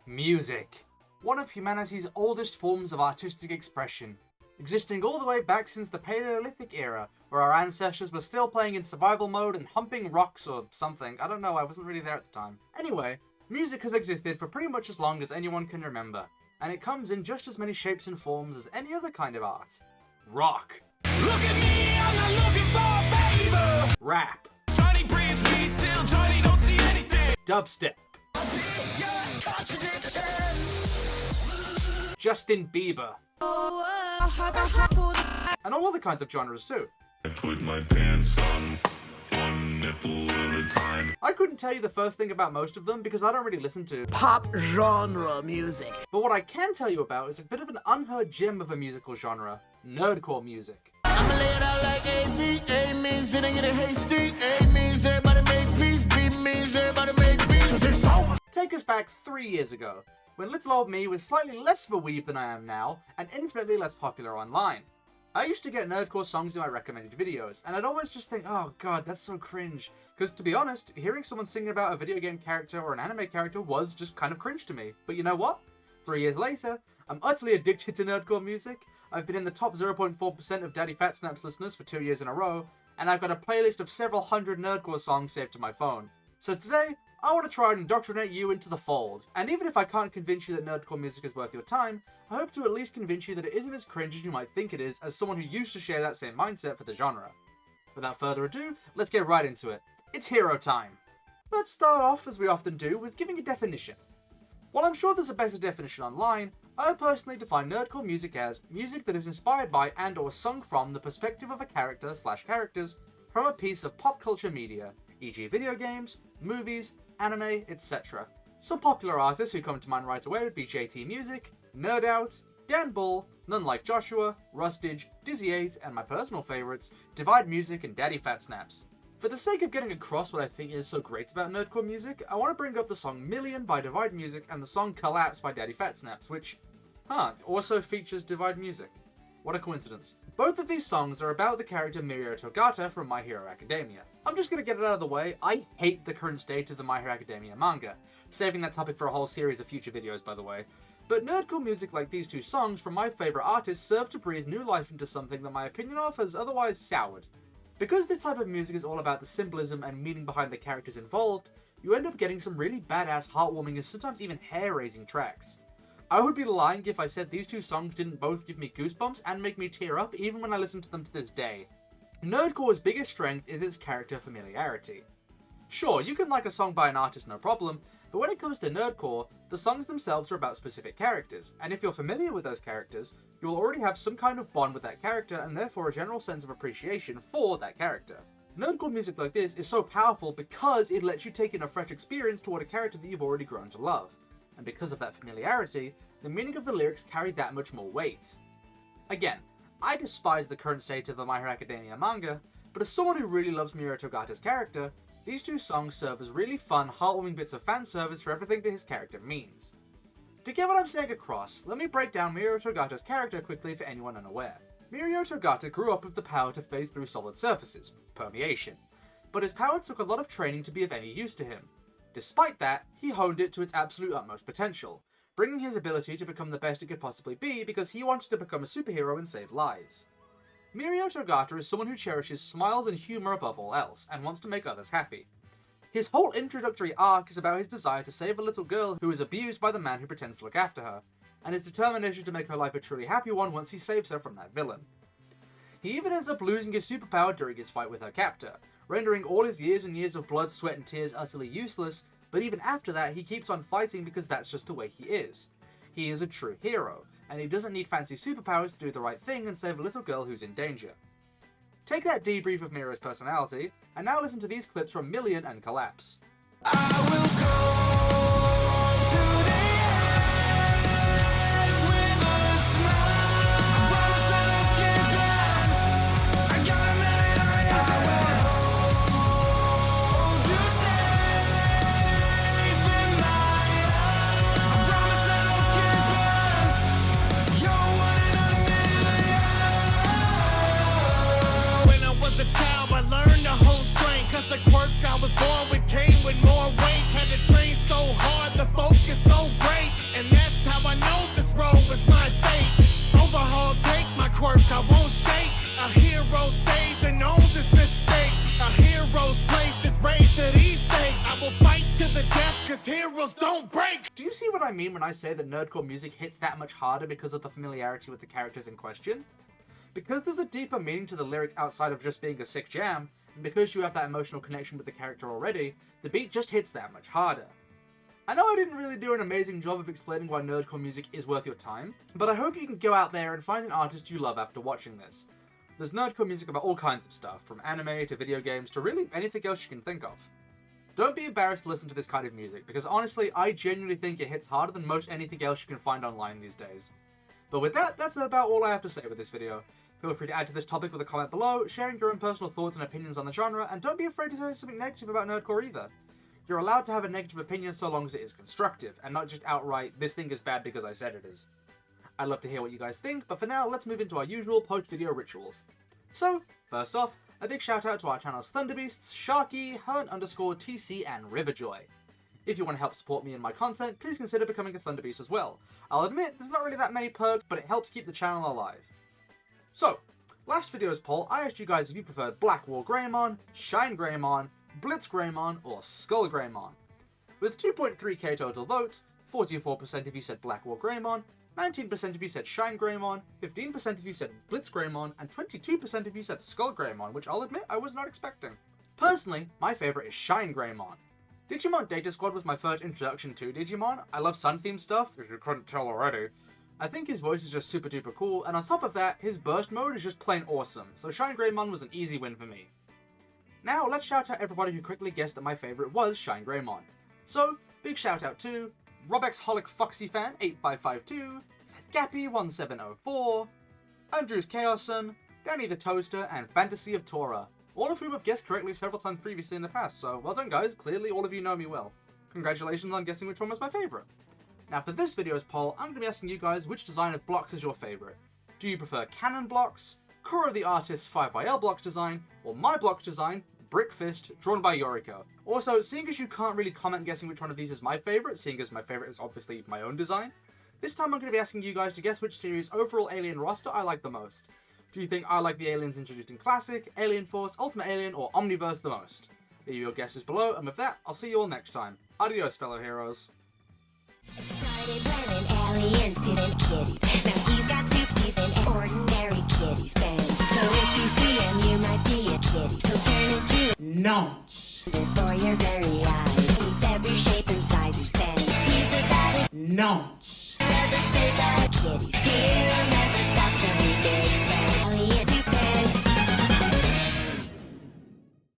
Music. One of humanity's oldest forms of artistic expression, existing all the way back since the Paleolithic era, where our ancestors were still playing in survival mode and humping rocks or something. I don't know, I wasn't really there at the time. Anyway, music has existed for pretty much as long as anyone can remember, and it comes in just as many shapes and forms as any other kind of art. Rock. Look at me, I'm not looking for a favor. Rap. Johnny brings me, still Johnny don't see anything. Dubstep. Justin Bieber. And all other kinds of genres too. I put my pants on one nipple at a time. I couldn't tell you the first thing about most of them because I don't really listen to pop genre music. But what I can tell you about is a bit of an unheard gem of a musical genre, nerdcore music. I'ma lay it out like A means it ain't getting hasty. A means everybody make peace. B means everybody make peace. 'Cause it's over. Take us back 3 years ago, when little old me was slightly less of a weeb than I am now, and infinitely less popular online. I used to get nerdcore songs in my recommended videos, and I'd always just think, oh god, that's so cringe. Because to be honest, hearing someone singing about a video game character or an anime character was just kind of cringe to me. But you know what? 3 years later, I'm utterly addicted to nerdcore music, I've been in the top 0.4% of Daddy Fat Snaps listeners for 2 years in a row, and I've got a playlist of several hundred nerdcore songs saved to my phone. So today, I want to try and indoctrinate you into the fold. And even if I can't convince you that nerdcore music is worth your time, I hope to at least convince you that it isn't as cringe as you might think it is as someone who used to share that same mindset for the genre. Without further ado, let's get right into it. It's hero time. Let's start off, as we often do, with giving a definition. While I'm sure there's a better definition online, I personally define nerdcore music as music that is inspired by and or sung from the perspective of a character/characters from a piece of pop culture media, e.g. video games, movies, anime, etc. Some popular artists who come to mind right away would be JT Music, Nerd Out, Dan Bull, None Like Joshua, Rustage, Dizzy 8, and my personal favourites, Divide Music and Daddy Fat Snaps. For the sake of getting across what I think is so great about nerdcore music, I want to bring up the song Million by Divide Music and the song Collapse by Daddy Fat Snaps, which, also features Divide Music. What a coincidence. Both of these songs are about the character Mirio Togata from My Hero Academia. I'm just gonna get it out of the way, I hate the current state of the My Hero Academia manga. Saving that topic for a whole series of future videos, by the way. But nerdcore music like these two songs from my favourite artists serve to breathe new life into something that my opinion of has otherwise soured. Because this type of music is all about the symbolism and meaning behind the characters involved, you end up getting some really badass, heartwarming, and sometimes even hair-raising tracks. I would be lying if I said these two songs didn't both give me goosebumps and make me tear up even when I listen to them to this day. Nerdcore's biggest strength is its character familiarity. Sure, you can like a song by an artist no problem, but when it comes to nerdcore, the songs themselves are about specific characters, and if you're familiar with those characters, you'll already have some kind of bond with that character and therefore a general sense of appreciation for that character. Nerdcore music like this is so powerful because it lets you take in a fresh experience toward a character that you've already grown to love. And because of that familiarity, the meaning of the lyrics carry that much more weight. Again, I despise the current state of the My Hero Academia manga, but as someone who really loves Mirio Togata's character, these two songs serve as really fun, heartwarming bits of fan service for everything that his character means. To get what I'm saying across, let me break down Mirio Togata's character quickly for anyone unaware. Mirio Togata grew up with the power to phase through solid surfaces, permeation, but his power took a lot of training to be of any use to him. Despite that, he honed it to its absolute utmost potential, bringing his ability to become the best it could possibly be because he wanted to become a superhero and save lives. Mirio Togata is someone who cherishes smiles and humour above all else, and wants to make others happy. His whole introductory arc is about his desire to save a little girl who is abused by the man who pretends to look after her, and his determination to make her life a truly happy one once he saves her from that villain. He even ends up losing his superpower during his fight with her captor, rendering all his years and years of blood, sweat and tears utterly useless, but even after that he keeps on fighting because that's just the way he is. He is a true hero, and he doesn't need fancy superpowers to do the right thing and save a little girl who's in danger. Take that debrief of Mirio's personality, and now listen to these clips from Million and Collapse. I will go to the ends with a smile. I promise I won't get down. I got a million ways I will hold you safe in my arms. I promise I won't get burned. You're one in a million. When I was a child, I learned to hold strength, 'cause the quirk I was born with came with more weight. Had to train so rules don't break! Do you see what I mean when I say that nerdcore music hits that much harder because of the familiarity with the characters in question? Because there's a deeper meaning to the lyrics outside of just being a sick jam, and because you have that emotional connection with the character already, the beat just hits that much harder. I know I didn't really do an amazing job of explaining why nerdcore music is worth your time, but I hope you can go out there and find an artist you love after watching this. There's nerdcore music about all kinds of stuff, from anime to video games to really anything else you can think of. Don't be embarrassed to listen to this kind of music, because honestly, I genuinely think it hits harder than most anything else you can find online these days. But with that, that's about all I have to say with this video. Feel free to add to this topic with a comment below, sharing your own personal thoughts and opinions on the genre, and don't be afraid to say something negative about nerdcore either. You're allowed to have a negative opinion so long as it is constructive, and not just outright, this thing is bad because I said it is. I'd love to hear what you guys think, but for now, let's move into our usual post-video rituals. So, first off, a big shout out to our channel's Thunderbeasts, Sharky, Hearn_TC, and Riverjoy. If you want to help support me and my content, please consider becoming a Thunderbeast as well. I'll admit, there's not really that many perks, but it helps keep the channel alive. So, last video's poll, I asked you guys if you preferred Black War Greymon, Shine Greymon, Blitz Greymon, or Skull Greymon. With 2.3k total votes, 44% of you said Black War Greymon, 19% of you said Shine Greymon, 15% of you said Blitz Greymon, and 22% of you said Skull Greymon, which I'll admit I was not expecting. Personally, my favourite is Shine Greymon. Digimon Data Squad was my first introduction to Digimon. I love sun-themed stuff, if you couldn't tell already. I think his voice is just super duper cool, and on top of that, his burst mode is just plain awesome, so Shine Greymon was an easy win for me. Now, let's shout out everybody who quickly guessed that my favourite was Shine Greymon. So, big shout out to Robex Holic Foxy Fan 8552, Gappy1704, Andrews Chaoson, Danny the Toaster, and Fantasy of Tora, all of whom have guessed correctly several times previously in the past, so well done guys, clearly all of you know me well. Congratulations on guessing which one was my favourite. Now for this video's poll, I'm going to be asking you guys which design of blocks is your favourite. Do you prefer Canon blocks, Kuro the Artist's 5YL blocks design, or my blocks design, Brick Fist, drawn by Yoriko? Also, seeing as you can't really comment guessing which one of these is my favourite, seeing as my favourite is obviously my own design, this time I'm going to be asking you guys to guess which series' overall alien roster I like the most. Do you think I like the aliens introduced in Classic, Alien Force, Ultimate Alien, or Omniverse the most? Leave your guesses below, and with that, I'll see you all next time. Adios, fellow heroes. Started when an alien didn't kitty. Now he's got soups and ordinary kitties band. So if you see him, you might be a kitty. He'll turn into Nonce. before your very eyes. He's every shape and size. He's band. He's the baddest. Nonce. Never say that kitties.